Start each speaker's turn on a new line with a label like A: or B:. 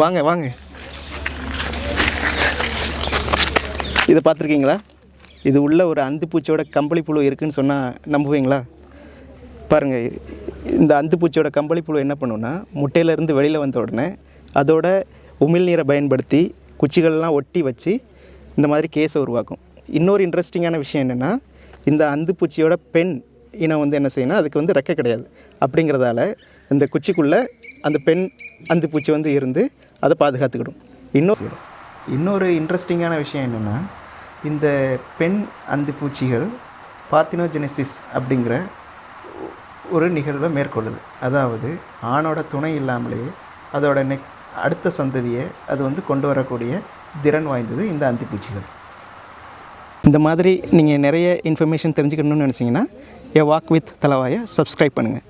A: வாங்க வாங்க. இதை பார்த்துருக்கீங்களா? இது உள்ள ஒரு அந்துப்பூச்சியோட கம்பளி புழு இருக்குதுன்னு சொன்னால் நம்புவீங்களா? பாருங்கள், இந்த அந்துப்பூச்சியோட கம்பளி புழு என்ன பண்ணுன்னா, முட்டையிலேருந்து வெளியில் வந்த உடனே அதோட உமிழ்நீரை பயன்படுத்தி குச்சிகள்லாம் ஒட்டி வச்சு இந்த மாதிரி கேஸை உருவாக்கும். இன்னொரு இன்ட்ரெஸ்டிங்கான விஷயம் என்னென்னா, இந்த அந்துப்பூச்சியோட பெண் இனம் வந்து என்ன செய்யணும், அதுக்கு வந்து ரெக்கை கிடையாது. அப்படிங்கிறதால இந்த குச்சிக்குள்ளே அந்த பெண் அந்துப்பூச்சி வந்து இருந்து அதை பாதுகாத்துக்கிடும். இன்னொரு இன்ட்ரெஸ்டிங்கான விஷயம் என்னென்னா, இந்த பெண் அந்துப்பூச்சிகள் பார்த்தினோஜெனிசிஸ் அப்படிங்கிற ஒரு நிகழ்வை மேற்கொள்ளுது. அதாவது ஆணோட துணை இல்லாமலேயே அதோட அடுத்த சந்ததியை அது வந்து கொண்டு வரக்கூடிய திறன் வாய்ந்தது இந்த அந்துப்பூச்சிகள். இந்த மாதிரி நீங்கள் நிறைய இன்ஃபர்மேஷன் தெரிஞ்சுக்கணும்னு நினச்சிங்கன்னா, ஏ வாக் வித் தலவாயை சப்ஸ்கிரைப் பண்ணுங்கள்.